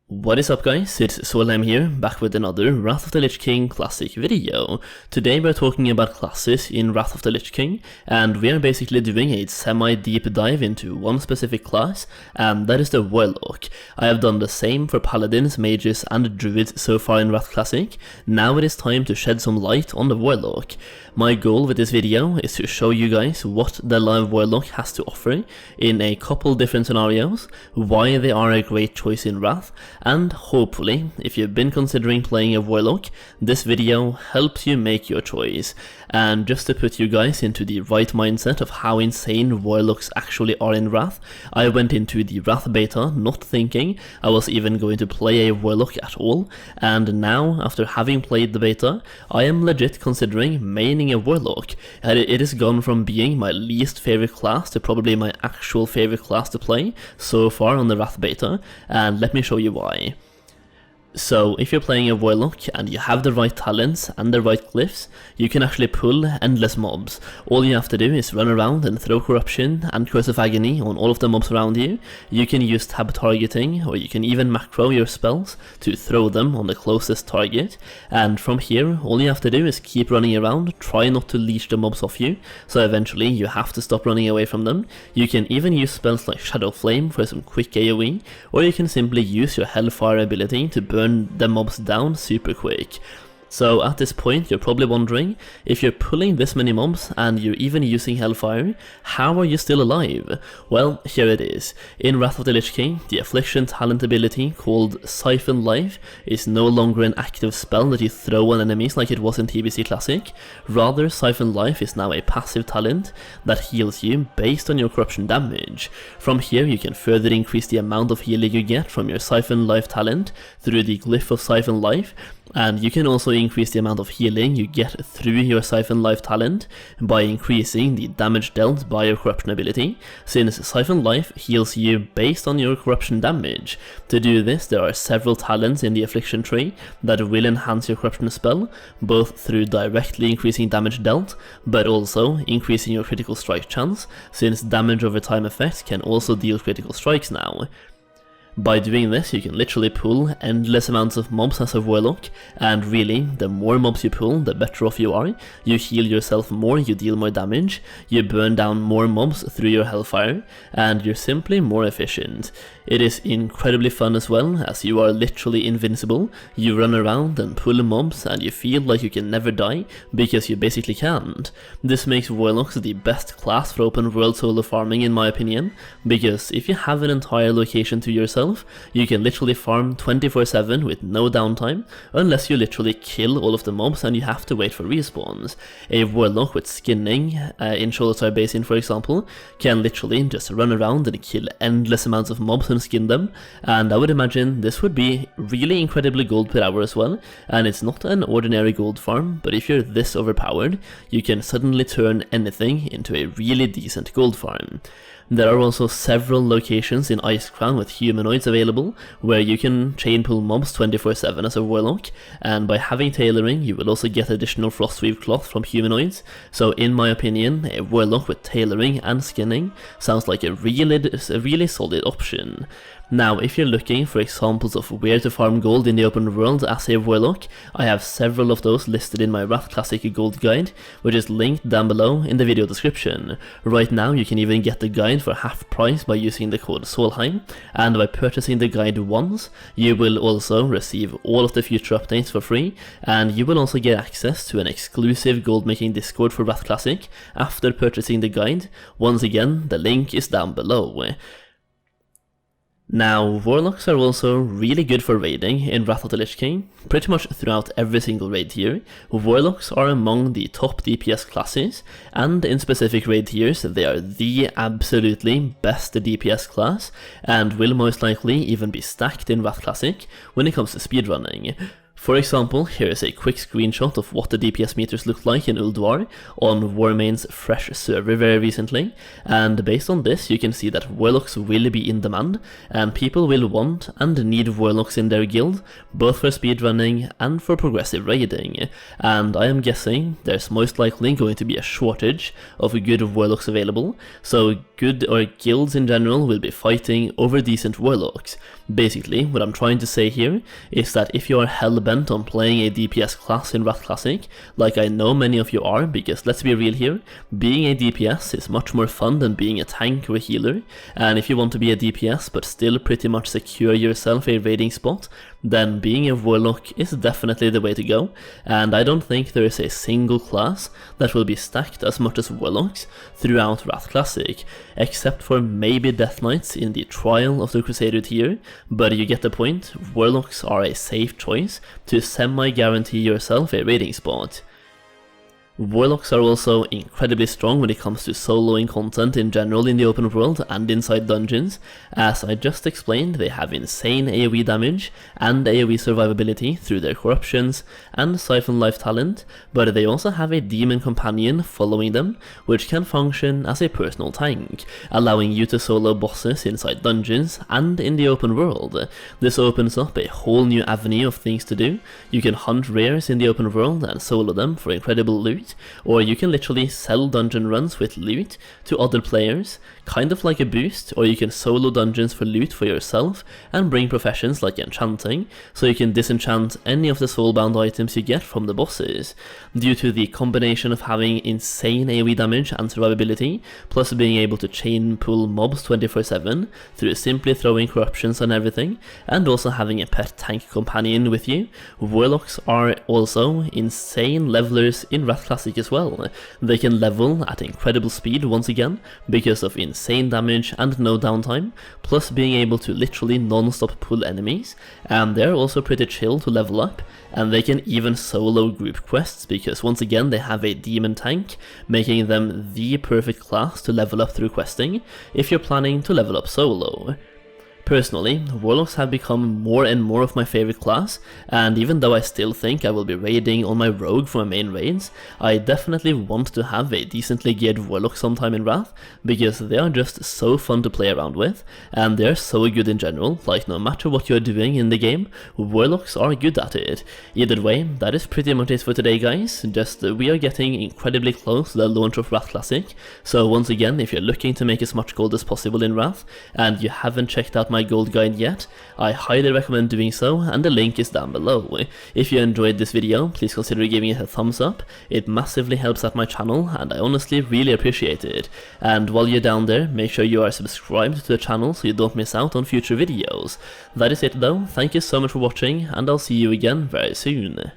What is up guys, it's Aswell here, back with another Wrath of the Lich King Classic video. Today we're talking about classes in Wrath of the Lich King, and we're basically doing a semi-deep dive into one specific class, and that is the Warlock. I have done the same for Paladins, Mages and Druids so far in Wrath Classic. Now it is time to shed some light on the Warlock. My goal with this video is to show you guys what the live Warlock has to offer in a couple different scenarios, why they are a great choice in Wrath, and hopefully, if you've been considering playing a Warlock, this video helps you make your choice. And just to put you guys into the right mindset of how insane Warlocks actually are in Wrath, I went into the Wrath beta not thinking I was even going to play a Warlock at all, and now, after having played the beta, I am legit considering maining a Warlock. It has gone from being my least favorite class to probably my actual favorite class to play so far on the Wrath beta, and let me show you why. So, if you're playing a Warlock and you have the right talents and the right glyphs, you can actually pull endless mobs. All you have to do is run around and throw Corruption and Curse of Agony on all of the mobs around you. You can use tab targeting, or you can even macro your spells to throw them on the closest target. And from here, all you have to do is keep running around, try not to leash the mobs off you, so eventually you have to stop running away from them. You can even use spells like Shadow Flame for some quick AoE, or you can simply use your Hellfire ability to burn the mobs down super quick. So at this point you're probably wondering, if you're pulling this many mobs and you're even using Hellfire, how are you still alive? Well, here it is. In Wrath of the Lich King, the Affliction talent ability called Siphon Life is no longer an active spell that you throw on enemies like it was in TBC Classic. Rather, Siphon Life is now a passive talent that heals you based on your corruption damage. From here you can further increase the amount of healing you get from your Siphon Life talent through the glyph of Siphon Life, and you can also increase the amount of healing you get through your Siphon Life talent by increasing the damage dealt by your corruption ability, since Siphon Life heals you based on your corruption damage. To do this, there are several talents in the Affliction tree that will enhance your corruption spell, both through directly increasing damage dealt, but also increasing your critical strike chance, since damage over time effects can also deal critical strikes now. By doing this, you can literally pull endless amounts of mobs as a Warlock, and really, the more mobs you pull, the better off you are. You heal yourself more, you deal more damage, you burn down more mobs through your Hellfire, and you're simply more efficient. It is incredibly fun as well, as you are literally invincible. You run around and pull mobs, and you feel like you can never die, because you basically can't. This makes Warlocks the best class for open world solo farming in my opinion, because if you have an entire location to yourself, you can literally farm 24/7 with no downtime, unless you literally kill all of the mobs and you have to wait for respawns. A Warlock with skinning in Shoulder Basin, for example, can literally just run around and kill endless amounts of mobs and skin them, and I would imagine this would be really incredibly gold per hour as well. And it's not an ordinary gold farm, but if you're this overpowered, you can suddenly turn anything into a really decent gold farm. There are also several locations in Icecrown with humanoids available, where you can chain pull mobs 24/7 as a Warlock, and by having tailoring you will also get additional Frostweave cloth from humanoids, so in my opinion, a Warlock with tailoring and skinning sounds like a really solid option. Now, if you're looking for examples of where to farm gold in the open world as a Warlock, I have several of those listed in my Wrath Classic Gold Guide, which is linked down below in the video description. Right now you can even get the guide for half price by using the code Solheim, and by purchasing the guide once, you will also receive all of the future updates for free, and you will also get access to an exclusive gold making Discord for Wrath Classic after purchasing the guide. Once again, the link is down below. Now, Warlocks are also really good for raiding in Wrath of the Lich King. Pretty much throughout every single raid tier, Warlocks are among the top DPS classes, and in specific raid tiers they are the absolutely best DPS class, and will most likely even be stacked in Wrath Classic when it comes to speedrunning. For example, here is a quick screenshot of what the DPS meters look like in Ulduar on Warmane's fresh server very recently, and based on this you can see that Warlocks will be in demand, and people will want and need Warlocks in their guild, both for speedrunning and for progressive raiding, and I am guessing there's most likely going to be a shortage of good Warlocks available, so guilds in general will be fighting over decent Warlocks. Basically, what I'm trying to say here is that if you are hell-bent on playing a DPS class in Wrath Classic, like I know many of you are, because let's be real here, being a DPS is much more fun than being a tank or a healer, and if you want to be a DPS but still pretty much secure yourself a raiding spot, then being a Warlock is definitely the way to go, and I don't think there is a single class that will be stacked as much as Warlocks throughout Wrath Classic, except for maybe Death Knights in the trial of the Crusader tier, but you get the point. Warlocks are a safe choice to semi-guarantee yourself a raiding spot. Warlocks are also incredibly strong when it comes to soloing content in general in the open world and inside dungeons. As I just explained, they have insane AoE damage and AoE survivability through their corruptions and Siphon Life talent, but they also have a demon companion following them, which can function as a personal tank, allowing you to solo bosses inside dungeons and in the open world. This opens up a whole new avenue of things to do. You can hunt rares in the open world and solo them for incredible loot, or you can literally sell dungeon runs with loot to other players, kind of like a boost, or you can solo dungeons for loot for yourself and bring professions like enchanting, so you can disenchant any of the soulbound items you get from the bosses. Due to the combination of having insane AoE damage and survivability, plus being able to chain pull mobs 24/7 through simply throwing corruptions and everything, and also having a pet tank companion with you, Warlocks are also insane levelers in Wrath Classic as well. They can level at incredible speed once again, because of insane damage and no downtime, plus being able to literally non-stop pull enemies, and they're also pretty chill to level up, and they can even solo group quests because once again they have a demon tank, making them the perfect class to level up through questing if you're planning to level up solo. Personally, Warlocks have become more and more of my favorite class, and even though I still think I will be raiding on my rogue for my main raids, I definitely want to have a decently geared Warlock sometime in Wrath, because they are just so fun to play around with, and they're so good in general. Like, no matter what you're doing in the game, Warlocks are good at it. Either way, that is pretty much it for today, guys. We are getting incredibly close to the launch of Wrath Classic, so once again, if you're looking to make as much gold as possible in Wrath, and you haven't checked out my gold guide yet, I highly recommend doing so, and the link is down below. If you enjoyed this video, please consider giving it a thumbs up. It massively helps out my channel, and I honestly really appreciate it. And while you're down there, make sure you are subscribed to the channel so you don't miss out on future videos. That is it though, thank you so much for watching, and I'll see you again very soon.